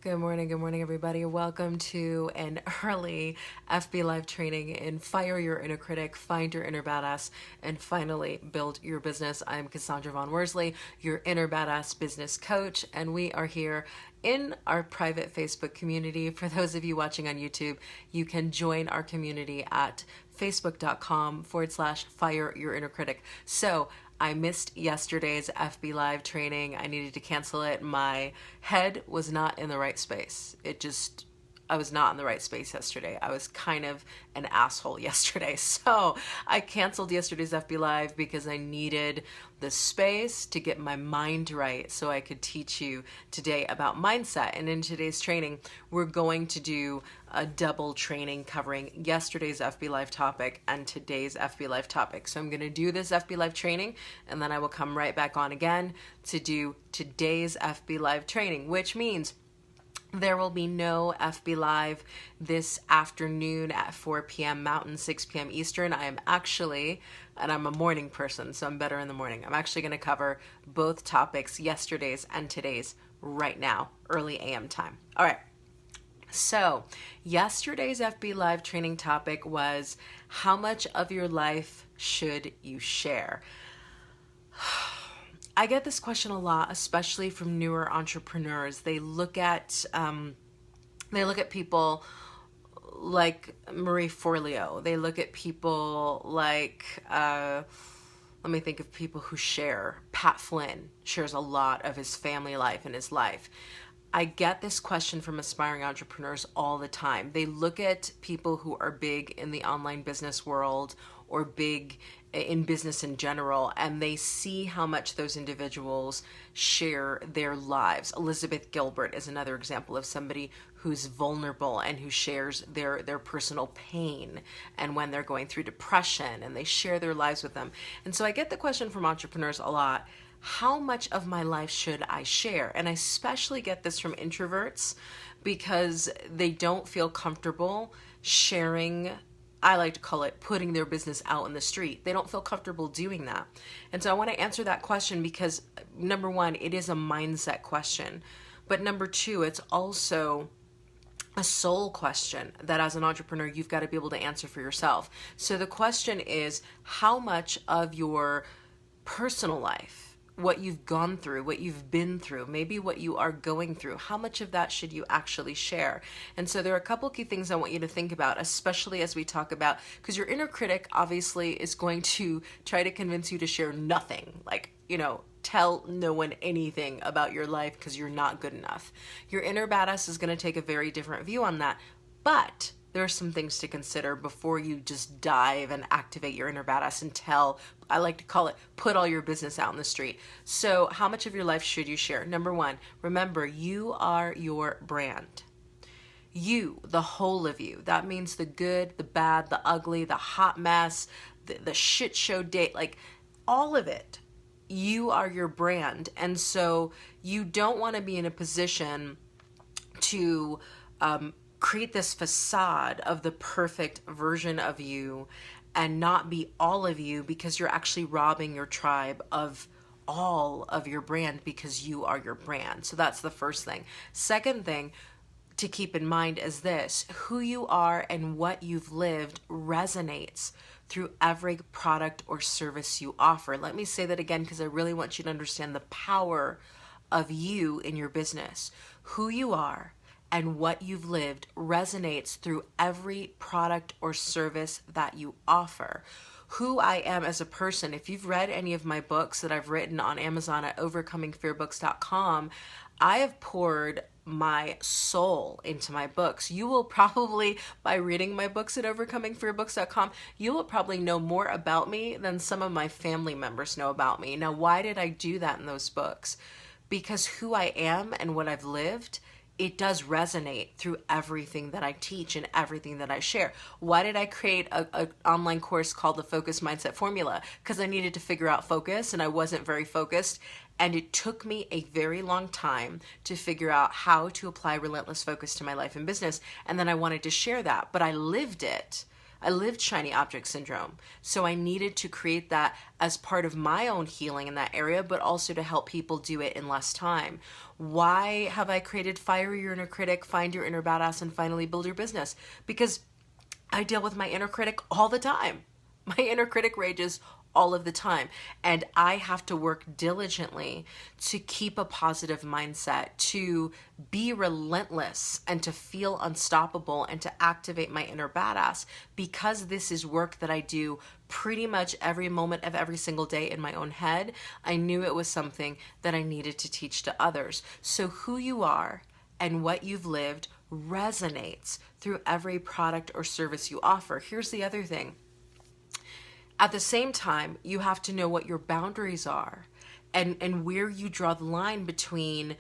Good morning, everybody. Welcome to an early FB Live training in Fire Your Inner Critic, Find Your Inner Badass, and finally build your business. I'm Cassandra Von Worsley, your Inner Badass business coach, and we are here in our private Facebook community. For those of you watching on YouTube, you can join our community at facebook.com/Fire Your Inner Critic. So I missed yesterday's FB Live training. I needed to cancel it. My head was not in the right space. I was not in the right space yesterday. I was kind of an asshole yesterday. So I canceled yesterday's FB Live because I needed the space to get my mind right so I could teach you today about mindset. And in today's training, we're going to do a double training covering yesterday's FB Live topic and today's FB Live topic. So I'm going to do this FB Live training and then I will come right back on again to do today's FB Live training, which means there will be no FB Live this afternoon at 4 p.m. Mountain, 6 p.m. Eastern. I'm a morning person, so I'm better in the morning. I'm actually going to cover both topics, yesterday's and today's, right now, early AM time. All right. So yesterday's FB Live training topic was, how much of your life should you share? I get this question a lot, especially from newer entrepreneurs. They look at people like Marie Forleo. They look at people like, let me think of people who share. Pat Flynn shares a lot of his family life and his life. I get this question from aspiring entrepreneurs all the time. They look at people who are big in the online business world or big in business in general, and they see how much those individuals share their lives. Elizabeth Gilbert is another example of somebody who's vulnerable and who shares their personal pain and when they're going through depression, and they share their lives with them. And so I get the question from entrepreneurs a lot, how much of my life should I share? And I especially get this from introverts because they don't feel comfortable sharing. I like to call it putting their business out in the street. They don't feel comfortable doing that. And so I want to answer that question because, number one, it is a mindset question. But number two, it's also a soul question that as an entrepreneur, you've got to be able to answer for yourself. So the question is, how much of your personal life, what you've gone through, what you've been through, maybe what you are going through, how much of that should you actually share? And so there are a couple key things I want you to think about, especially as we talk about, because your inner critic obviously is going to try to convince you to share nothing, like, tell no one anything about your life because you're not good enough. Your inner badass is going to take a very different view on that, but there are some things to consider before you just dive and activate your inner badass and I like to call it, put all your business out in the street. So how much of your life should you share? Number one, remember, you are your brand. You, the whole of you. That means the good, the bad, the ugly, the hot mess, the shit show date, like all of it. You are your brand. And so you don't want to be in a position to create this facade of the perfect version of you and not be all of you, because you're actually robbing your tribe of all of your brand because you are your brand. So that's the first thing. Second thing to keep in mind is this: who you are and what you've lived resonates through every product or service you offer. Let me say that again because I really want you to understand the power of you in your business. Who you are and what you've lived resonates through every product or service that you offer. Who I am as a person, if you've read any of my books that I've written on Amazon at overcomingfearbooks.com, I have poured my soul into my books. You will probably, by reading my books at overcomingfearbooks.com, you will probably know more about me than some of my family members know about me. Now, why did I do that in those books? Because who I am and what I've lived, it does resonate through everything that I teach and everything that I share. Why did I create an online course called the Focus Mindset Formula? Because I needed to figure out focus and I wasn't very focused. And it took me a very long time to figure out how to apply relentless focus to my life and business. And then I wanted to share that, but I lived it. I lived shiny object syndrome. So I needed to create that as part of my own healing in that area, but also to help people do it in less time. Why have I created Fire Your Inner Critic, Find Your Inner Badass, and Finally Build Your Business? Because I deal with my inner critic all the time. My inner critic rages all of the time. And I have to work diligently to keep a positive mindset, to be relentless and to feel unstoppable and to activate my inner badass, because this is work that I do pretty much every moment of every single day in my own head. I knew it was something that I needed to teach to others. So who you are and what you've lived resonates through every product or service you offer. Here's the other thing. At the same time, you have to know what your boundaries are and where you draw the line between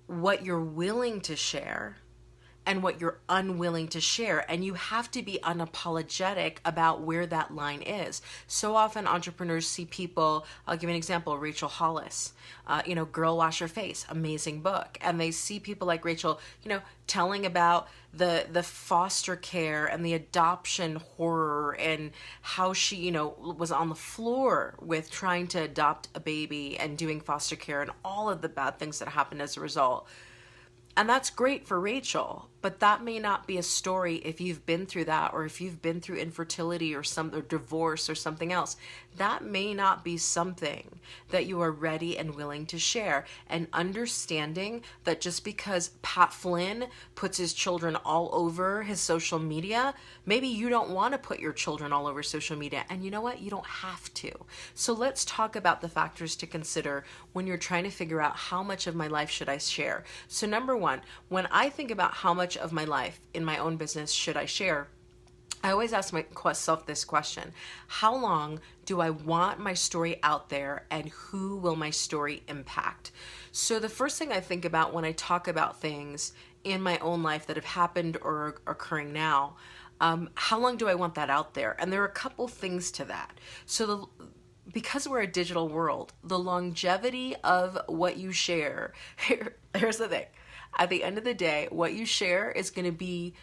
what you're willing to share and what you're unwilling to share. And you have to be unapologetic about where that line is. So often entrepreneurs see people, I'll give you an example, Rachel Hollis, Girl Wash Your Face, amazing book. And they see people like Rachel, telling about the foster care and the adoption horror and how she, was on the floor with trying to adopt a baby and doing foster care and all of the bad things that happened as a result. And that's great for Rachel, but that may not be a story if you've been through that, or if you've been through infertility or divorce or something else. That may not be something that you are ready and willing to share. And understanding that just because Pat Flynn puts his children all over his social media, maybe you don't want to put your children all over social media. And you know what? You don't have to. So let's talk about the factors to consider when you're trying to figure out how much of my life should I share. So number one, when I think about how much of my life in my own business should I share, I always ask myself this question: how long do I want my story out there, and who will my story impact? So the first thing I think about when I talk about things in my own life that have happened or are occurring now, how long do I want that out there? And there are a couple things to that. So because we're a digital world, the longevity of what you share, here's the thing. At the end of the day, what you share is going to be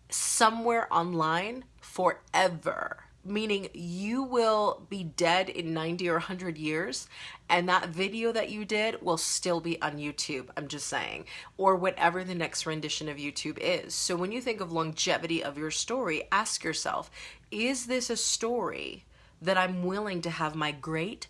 somewhere online forever. Meaning you will be dead in 90 or 100 years, and that video that you did will still be on YouTube, I'm just saying, or whatever the next rendition of YouTube is. So when you think of longevity of your story, ask yourself, is this a story that I'm willing to have my great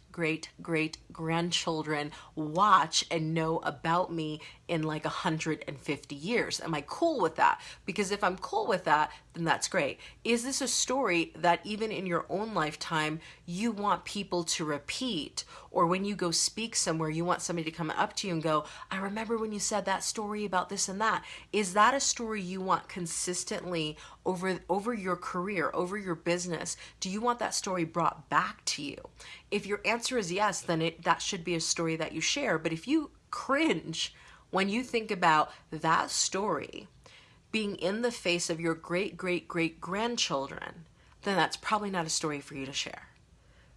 grandchildren watch and know about me in like 150 years? Am I cool with that? Because if I'm cool with that, then that's great. Is this a story that even in your own lifetime, you want people to repeat? Or when you go speak somewhere, you want somebody to come up to you and go, I remember when you said that story about this and that. Is that a story you want consistently over your career, over your business? Do you want that story brought back to you? If your answer is yes, then that should be a story that you share. But if you cringe when you think about that story being in the face of your great grandchildren, then that's probably not a story for you to share.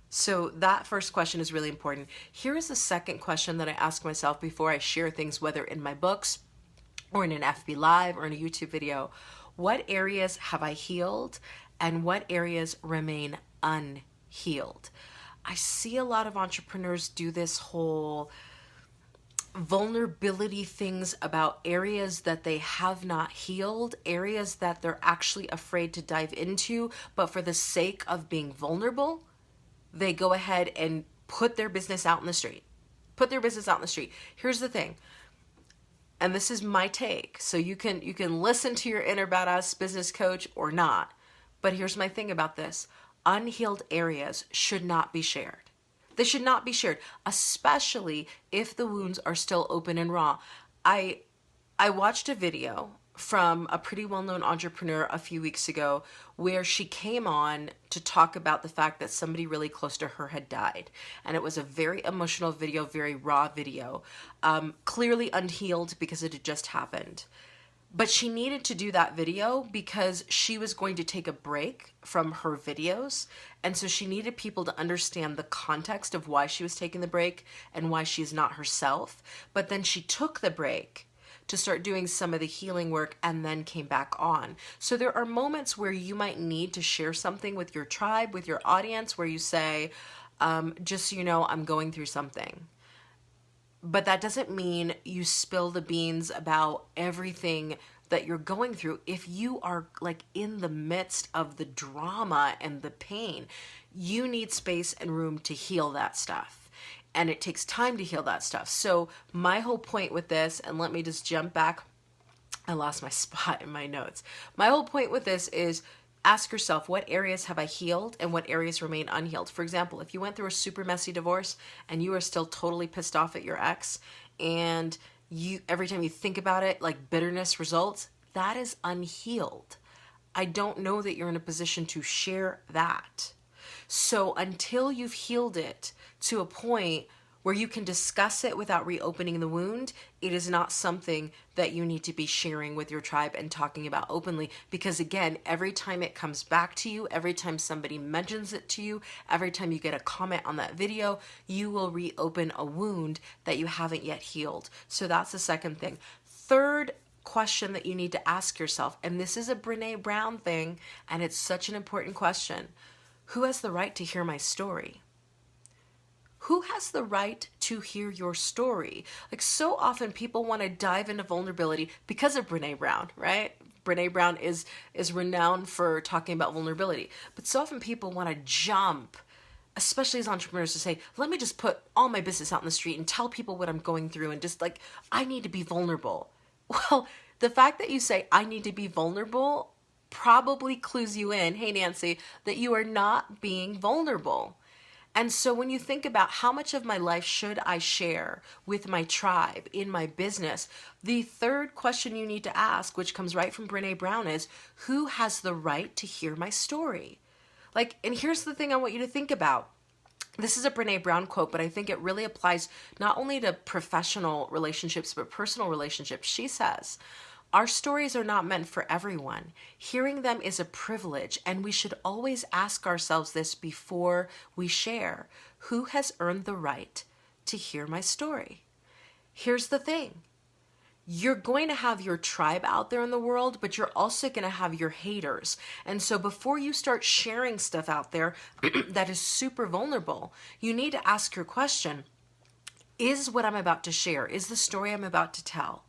So that first question is really important. Here is the second question that I ask myself before I share things, whether in my books or in an FB Live or in a YouTube video. What areas have I healed, and what areas remain unhealed? I see a lot of entrepreneurs do this whole vulnerability things about areas that they have not healed, areas that they're actually afraid to dive into, but for the sake of being vulnerable, they go ahead and put their business out in the street. Here's the thing, and this is my take, so you can listen to your inner badass business coach or not, but here's my thing about this. Unhealed areas should not be shared. They should not be shared, especially if the wounds are still open and raw. I watched a video from a pretty well-known entrepreneur a few weeks ago where she came on to talk about the fact that somebody really close to her had died. And it was a very emotional video, very raw video, clearly unhealed because it had just happened. But she needed to do that video because she was going to take a break from her videos. And so she needed people to understand the context of why she was taking the break and why she's not herself. But then she took the break to start doing some of the healing work and then came back on. So there are moments where you might need to share something with your tribe, with your audience, where you say, just so you know, I'm going through something. But that doesn't mean you spill the beans about everything that you're going through. If you are like in the midst of the drama and the pain, you need space and room to heal that stuff. And it takes time to heal that stuff. So my whole point with this, and let me just jump back. I lost my spot in my notes. My whole point with this is ask yourself, what areas have I healed and what areas remain unhealed? For example, if you went through a super messy divorce and you are still totally pissed off at your ex, and you every time you think about it, like bitterness results, that is unhealed. I don't know that you're in a position to share that. So until you've healed it to a point where you can discuss it without reopening the wound, it is not something that you need to be sharing with your tribe and talking about openly. Because again, every time it comes back to you, every time somebody mentions it to you, every time you get a comment on that video, you will reopen a wound that you haven't yet healed. So that's the second thing. Third question that you need to ask yourself, and this is a Brene Brown thing, and it's such an important question. Who has the right to hear my story? Who has the right to hear your story? Like, so often people want to dive into vulnerability because of Brene Brown, right? Brene Brown is renowned for talking about vulnerability. But so often people want to jump, especially as entrepreneurs, to say, let me just put all my business out in the street and tell people what I'm going through, and just like, I need to be vulnerable. Well, the fact that you say, I need to be vulnerable, probably clues you in, hey Nancy, that you are not being vulnerable. And so when you think about how much of my life should I share with my tribe, in my business, the third question you need to ask, which comes right from Brene Brown, is who has the right to hear my story? Like, and here's the thing I want you to think about. This is a Brene Brown quote, but I think it really applies not only to professional relationships, but personal relationships. She says, our stories are not meant for everyone. Hearing them is a privilege, and we should always ask ourselves this before we share. Who has earned the right to hear my story? Here's the thing. You're going to have your tribe out there in the world, but you're also going to have your haters. And so before you start sharing stuff out there that is super vulnerable, you need to ask your question, is what I'm about to share, is the story I'm about to tell,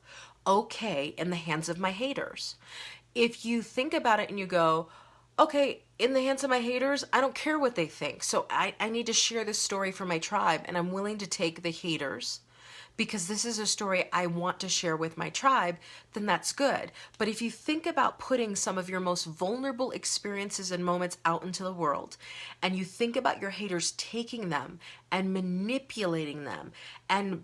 okay in the hands of my haters? If you think about it and you go, okay, in the hands of my haters, I don't care what they think. So I need to share this story for my tribe, and I'm willing to take the haters because this is a story I want to share with my tribe, then that's good. But if you think about putting some of your most vulnerable experiences and moments out into the world, and you think about your haters taking them and manipulating them and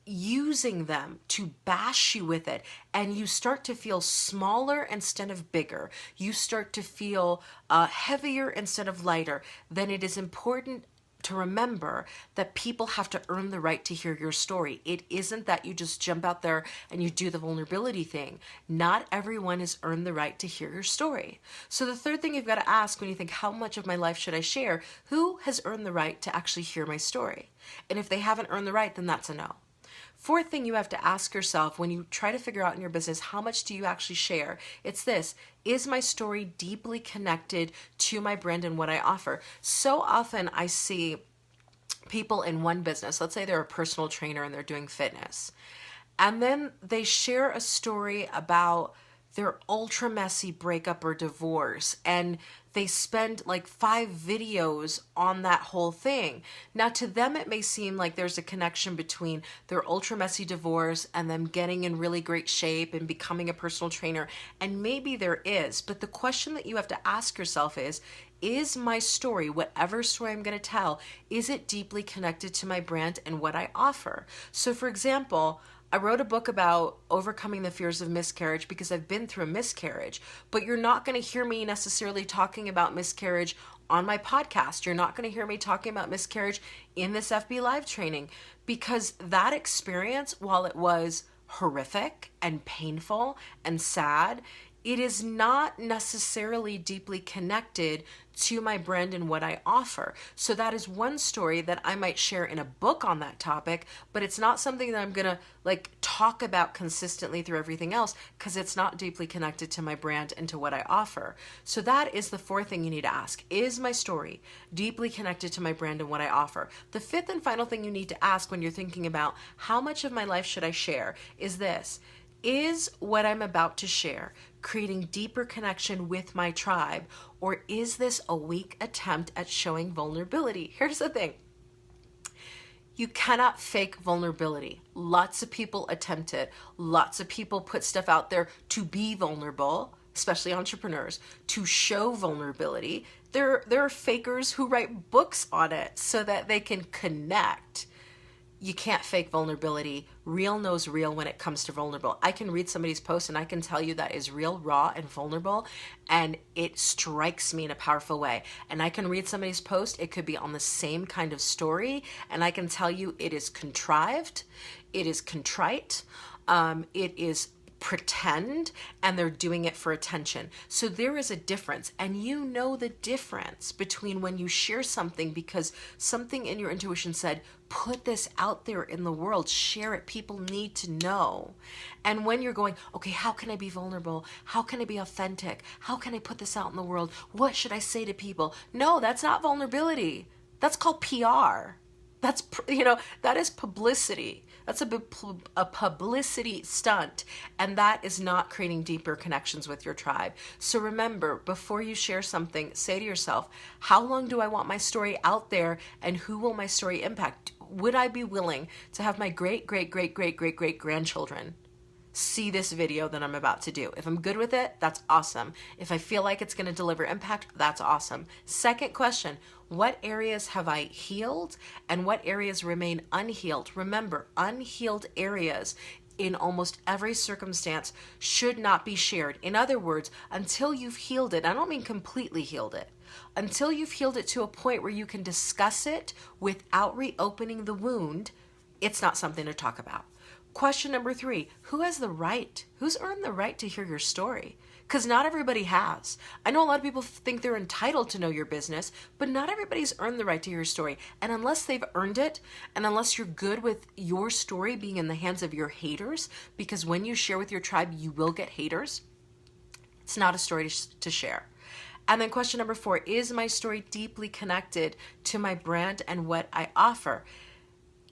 using them to bash you with it, and you start to feel smaller instead of bigger, you start to feel heavier instead of lighter, then it is important to remember that people have to earn the right to hear your story. It isn't that you just jump out there and you do the vulnerability thing. Not everyone has earned the right to hear your story. So the third thing you've got to ask when you think, how much of my life should I share? Who has earned the right to actually hear my story? And if they haven't earned the right, then that's a no. Fourth thing you have to ask yourself when you try to figure out in your business, how much do you actually share? It's this: is my story deeply connected to my brand and what I offer? So often I see people in one business, let's say they're a personal trainer and they're doing fitness, and then they share a story about their ultra messy breakup or divorce, and they spend like 5 videos on that whole thing. Now to them it may seem like there's a connection between their ultra messy divorce and them getting in really great shape and becoming a personal trainer, and maybe there is, but the question that you have to ask yourself is my story, whatever story I'm going to tell, is it deeply connected to my brand and what I offer? So for example, I wrote a book about overcoming the fears of miscarriage because I've been through a miscarriage, but you're not going to hear me necessarily talking about miscarriage on my podcast. You're not going to hear me talking about miscarriage in this FB Live training, because that experience, while it was horrific and painful and sad, it is not necessarily deeply connected to my brand and what I offer. So that is one story that I might share in a book on that topic, but it's not something that I'm gonna like talk about consistently through everything else because it's not deeply connected to my brand and to what I offer. So that is the fourth thing you need to ask. Is my story deeply connected to my brand and what I offer? The fifth and final thing you need to ask when you're thinking about how much of my life should I share is this. Is what I'm about to share creating deeper connection with my tribe, or is this a weak attempt at showing vulnerability? Here's the thing. You cannot fake vulnerability. Lots of people attempt it. Lots of people put stuff out there to be vulnerable, especially entrepreneurs, to show vulnerability. There are fakers who write books on it so that they can connect. You can't fake vulnerability. Real knows real when it comes to vulnerable. I can read somebody's post and I can tell you that is real, raw, and vulnerable, and it strikes me in a powerful way. And I can read somebody's post, it could be on the same kind of story, and I can tell you it is contrived, it is contrite, it is pretend, and they're doing it for attention. So there is a difference, and you know the difference between when you share something because something in your intuition said, put this out there in the world, share it, people need to know. And when you're going, okay, how can I be vulnerable? How can I be authentic? How can I put this out in the world? What should I say to people? No, that's not vulnerability. That's called PR. That's, that is publicity. That's a publicity stunt, and that is not creating deeper connections with your tribe. So remember, before you share something, say to yourself, how long do I want my story out there, and who will my story impact? Would I be willing to have my great grandchildren see this video that I'm about to do? If I'm good with it, that's awesome. If I feel like it's going to deliver impact, that's awesome. Second question, what areas have I healed and what areas remain unhealed? Remember, unhealed areas in almost every circumstance should not be shared. In other words, until you've healed it, I don't mean completely healed it, until you've healed it to a point where you can discuss it without reopening the wound, it's not something to talk about. Question number 3, who has the right? Who's earned the right to hear your story? Because not everybody has. I know a lot of people think they're entitled to know your business, but not everybody's earned the right to hear your story. And unless they've earned it, and unless you're good with your story being in the hands of your haters, because when you share with your tribe, you will get haters, it's not a story to share. And then question number 4, is my story deeply connected to my brand and what I offer?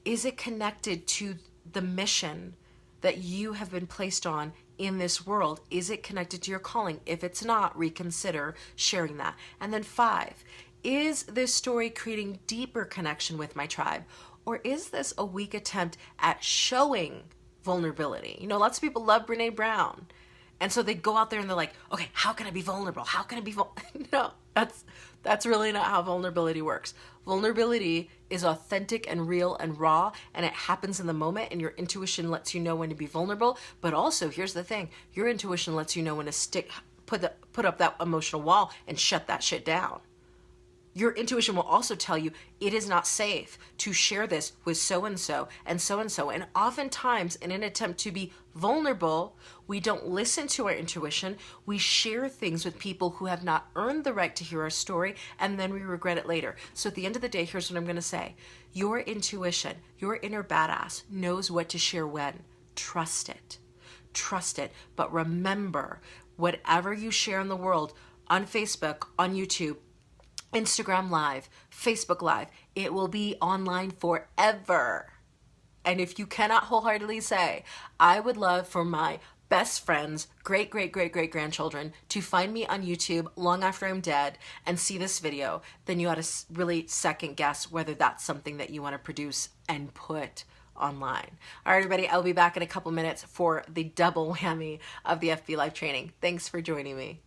Is it connected to the mission that you have been placed on in this world? Is it connected to your calling? If it's not, reconsider sharing that. And then 5, is this story creating deeper connection with my tribe? Or is this a weak attempt at showing vulnerability? Lots of people love Brene Brown. And so they go out there and they're like, okay, how can I be vulnerable? How can I be vulnerable? No, that's really not how vulnerability works. Vulnerability is authentic and real and raw, and it happens in the moment, and your intuition lets you know when to be vulnerable. But also, here's the thing, your intuition lets you know when to put up that emotional wall and shut that shit down. Your intuition will also tell you it is not safe to share this with so-and-so and so-and-so. And oftentimes, in an attempt to be vulnerable, we don't listen to our intuition. We share things with people who have not earned the right to hear our story, and then we regret it later. So at the end of the day, here's what I'm going to say. Your intuition, your inner badass knows what to share when. Trust it. Trust it. But remember, whatever you share in the world, on Facebook, on YouTube, Instagram Live, Facebook Live, it will be online forever. And if you cannot wholeheartedly say, I would love for my best friends, great grandchildren to find me on YouTube long after I'm dead and see this video, then you ought to really second guess whether that's something that you want to produce and put online. All right, everybody, I'll be back in a couple minutes for the double whammy of the FB Live training. Thanks for joining me.